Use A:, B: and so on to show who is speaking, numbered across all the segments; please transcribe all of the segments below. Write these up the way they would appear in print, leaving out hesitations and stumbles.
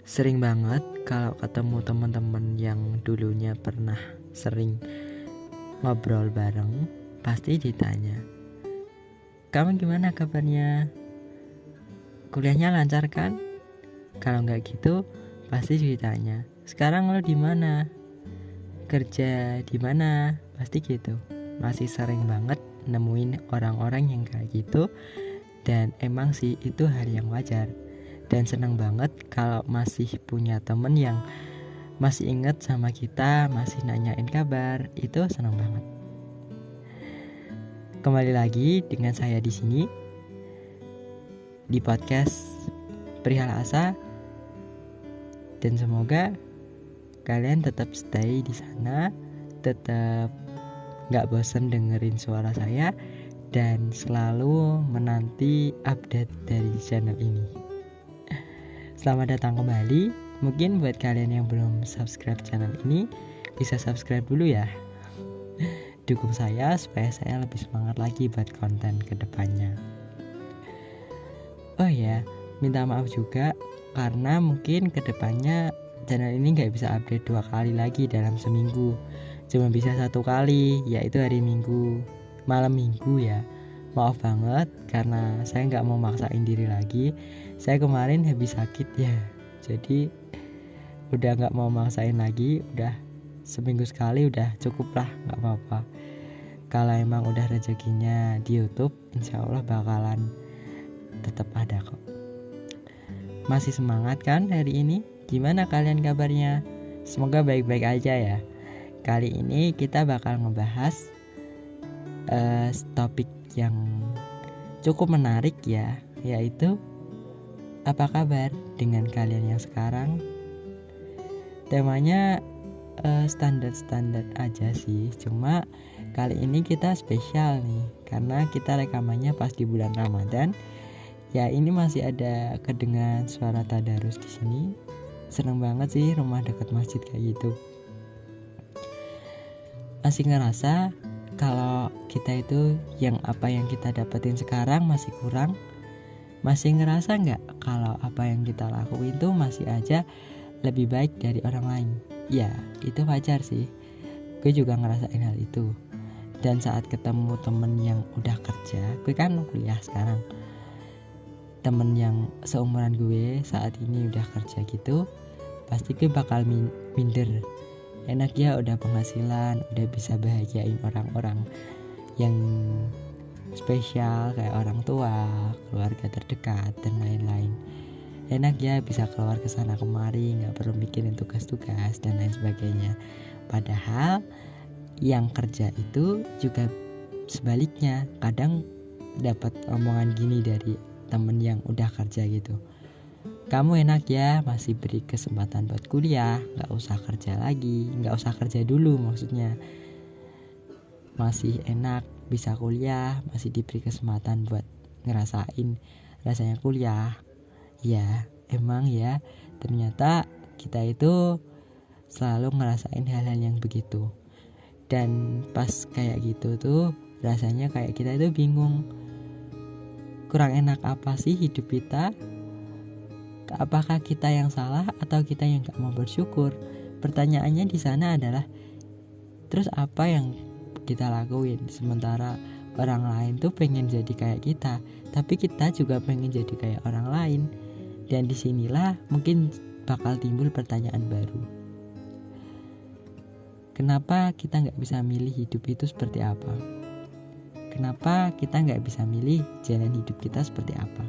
A: Sering banget kalau ketemu teman-teman yang dulunya pernah sering ngobrol bareng, pasti ditanya, "Kamu gimana kabarnya? Kuliahnya lancar kan?" Kalau nggak gitu, pasti ditanya, "Sekarang lo di mana? Kerja di mana?" Pasti gitu. Masih sering banget nemuin orang-orang yang kayak gitu, dan emang sih itu hal yang wajar. Dan seneng banget kalau masih punya temen yang masih inget sama kita, masih nanyain kabar. Itu seneng banget. Kembali lagi dengan saya di sini di podcast Perihal Asa, dan semoga kalian tetap stay di sana, tetap gak bosen dengerin suara saya, dan selalu menanti update dari channel ini. Selamat datang kembali. Mungkin buat kalian yang belum subscribe channel ini, bisa subscribe dulu ya. Dukung saya supaya saya lebih semangat lagi buat konten kedepannya. Oh ya, minta maaf juga karena mungkin kedepannya channel ini gak bisa update 2 kali lagi dalam seminggu. Cuma bisa 1 kali, yaitu hari Minggu, malam Minggu ya. Maaf banget karena saya gak mau maksain diri lagi. Saya kemarin habis sakit ya, jadi udah gak mau maksain lagi. Udah seminggu sekali udah cukup lah, gak apa-apa. Kalau emang udah rezekinya di YouTube, insya Allah bakalan tetap ada kok. Masih semangat kan hari ini? Gimana kalian kabarnya? Semoga baik-baik aja ya. Kali ini kita bakal ngebahas topik yang cukup menarik ya, yaitu apa kabar dengan kalian yang sekarang. Temanya standar-standar aja sih, cuma kali ini kita spesial nih karena kita rekamannya pas di bulan Ramadan. Ya, ini masih ada kedengaran suara tadarus di sini. Seneng banget sih rumah dekat masjid kayak gitu. Masih ngerasa kalau kita itu yang kita dapetin sekarang masih kurang. Masih ngerasa gak kalau apa yang kita lakuin tuh masih aja lebih baik dari orang lain? Ya, itu wajar sih. Gue juga ngerasain hal itu. Dan saat ketemu temen yang udah kerja, gue kan kuliah sekarang, temen yang seumuran gue saat ini udah kerja gitu, pasti gue bakal minder. Enak ya udah penghasilan, udah bisa bahagiain orang-orang yang spesial kayak orang tua, keluarga terdekat, dan lain-lain. Enak ya bisa keluar ke sana kemari, nggak perlu mikirin tugas-tugas dan lain sebagainya. Padahal yang kerja itu juga sebaliknya, kadang dapat omongan gini dari temen yang udah kerja gitu, "Kamu enak ya masih beri kesempatan buat kuliah, nggak usah kerja lagi, nggak usah kerja dulu maksudnya. Masih enak bisa kuliah, masih diberi kesempatan buat ngerasain rasanya kuliah." Ya, emang ya, ternyata kita itu selalu ngerasain hal-hal yang begitu. Dan pas kayak gitu tuh rasanya kayak kita itu bingung. Kurang enak apa sih hidup kita? Apakah kita yang salah atau kita yang gak mau bersyukur? Pertanyaannya di sana adalah, terus apa yang kita lakuin sementara orang lain tuh pengen jadi kayak kita, tapi kita juga pengen jadi kayak orang lain. Dan disinilah mungkin bakal timbul pertanyaan baru. Kenapa kita gak bisa milih hidup itu seperti apa? Kenapa kita gak bisa milih jalan hidup kita seperti apa?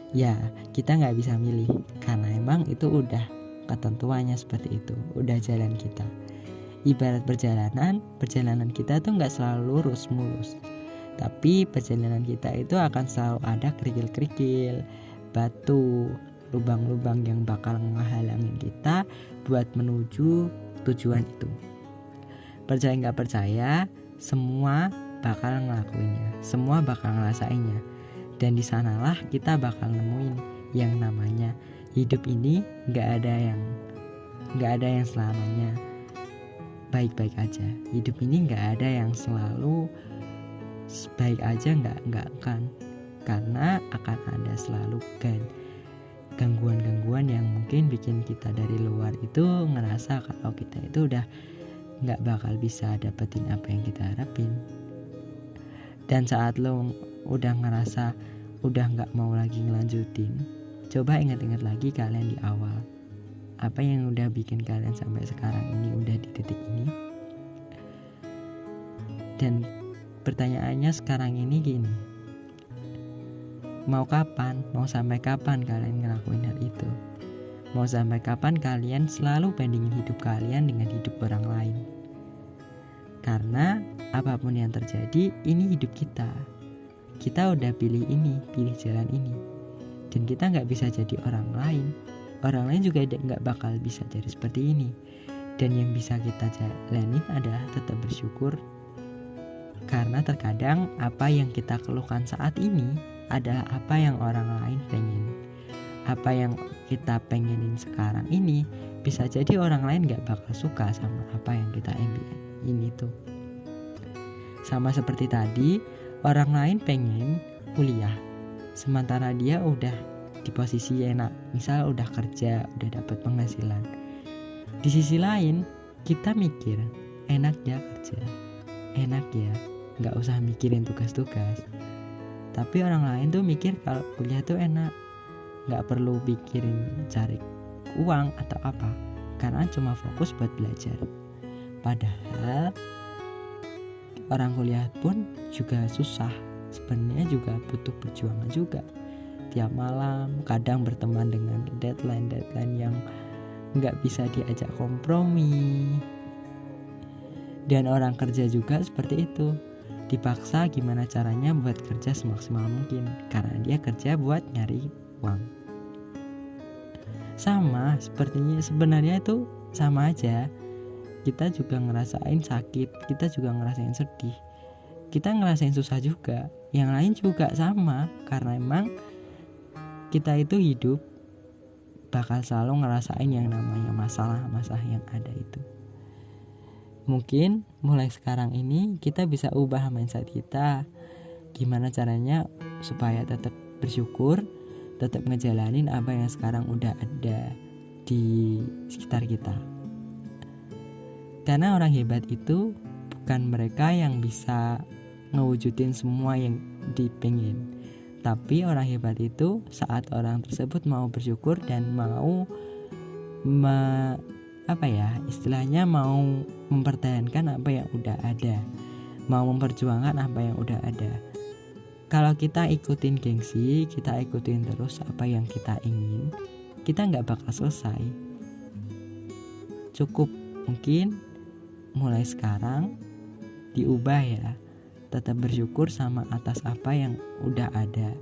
A: Ya, kita gak bisa milih karena emang itu udah ketentuannya seperti itu, udah jalan kita. Ibarat perjalanan kita tuh gak selalu lurus mulus, tapi perjalanan kita itu akan selalu ada kerikil-kerikil, batu, lubang-lubang yang bakal ngehalangin kita buat menuju tujuan itu. Percaya gak percaya, semua bakal ngelakuinnya, semua bakal ngerasainnya. Dan di sanalah kita bakal nemuin yang namanya hidup ini gak ada yang selamanya baik-baik aja. Hidup ini gak ada yang selalu baik aja, gak kan. Karena akan ada selalu gangguan-gangguan yang mungkin bikin kita dari luar itu ngerasa kalau kita itu udah gak bakal bisa dapetin apa yang kita harapin. Dan saat lo udah ngerasa udah gak mau lagi ngelanjutin, coba ingat-ingat lagi kalian di awal. Apa yang udah bikin kalian sampai sekarang ini, udah di titik ini. Dan pertanyaannya sekarang ini gini, mau kapan? Mau sampai kapan kalian ngelakuin hal itu? Mau sampai kapan kalian selalu bandingin hidup kalian dengan hidup orang lain? Karena apapun yang terjadi, ini hidup kita. Kita udah pilih ini, pilih jalan ini. Dan kita gak bisa jadi orang lain. Orang lain juga gak bakal bisa jadi seperti ini. Dan yang bisa kita jalanin adalah tetap bersyukur. Karena terkadang apa yang kita keluhkan saat ini adalah apa yang orang lain pengen. Apa yang kita pengenin sekarang ini bisa jadi orang lain gak bakal suka sama apa yang kita ini tuh. Sama seperti tadi, orang lain pengen kuliah, sementara dia udah di posisi enak, misal udah kerja, udah dapat penghasilan. Di sisi lain, kita mikir, enak ya kerja, enak ya, gak usah mikirin tugas-tugas. Tapi orang lain tuh mikir kalau kuliah tuh enak, gak perlu pikirin cari uang atau apa, karena cuma fokus buat belajar. Padahal orang kuliah pun juga susah, sebenarnya juga butuh perjuangan juga. Tiap malam kadang berteman dengan deadline yang gak bisa diajak kompromi. Dan orang kerja juga seperti itu, dipaksa gimana caranya buat kerja semaksimal mungkin, karena dia kerja buat nyari uang. Sama sepertinya, sebenarnya itu sama aja. Kita juga ngerasain sakit, kita juga ngerasain sedih, kita ngerasain susah juga. Yang lain juga sama, karena emang kita itu hidup bakal selalu ngerasain yang namanya masalah-masalah yang ada itu. Mungkin mulai sekarang ini kita bisa ubah mindset kita. Gimana caranya supaya tetap bersyukur, tetap ngejalanin apa yang sekarang udah ada di sekitar kita. Karena orang hebat itu bukan mereka yang bisa ngewujudin semua yang dipengin, tapi orang hebat itu saat orang tersebut mau bersyukur dan mau istilahnya mau mempertahankan apa yang udah ada, mau memperjuangkan apa yang udah ada. Kalau kita ikutin gengsi, kita ikutin terus apa yang kita ingin, kita gak bakal selesai. Cukup mungkin mulai sekarang diubah ya, tetap bersyukur sama atas apa yang udah ada,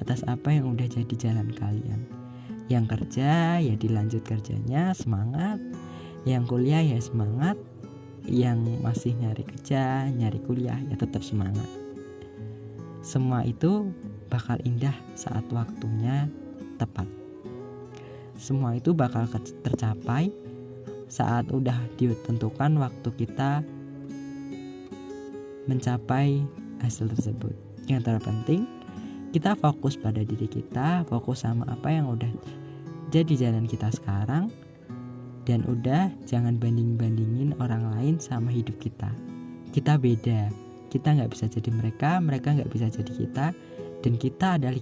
A: atas apa yang udah jadi jalan kalian. Yang kerja ya dilanjut kerjanya, semangat. Yang kuliah ya semangat. Yang masih nyari kerja, nyari kuliah ya tetap semangat. Semua itu bakal indah saat waktunya tepat. Semua itu bakal tercapai saat udah ditentukan waktu kita mencapai hasil tersebut. Yang terpenting kita fokus pada diri kita, fokus sama apa yang udah jadi jalan kita sekarang. Dan udah jangan banding-bandingin orang lain sama hidup kita. Kita beda, kita gak bisa jadi mereka, mereka gak bisa jadi kita. Dan kita adalah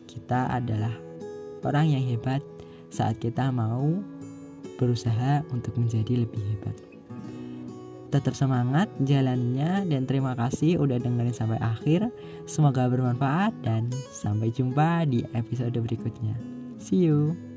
A: kita adalah orang yang hebat saat kita mau berusaha untuk menjadi lebih hebat. Tetap semangat jalannya, dan terima kasih udah dengerin sampai akhir. Semoga bermanfaat dan sampai jumpa di episode berikutnya. See you.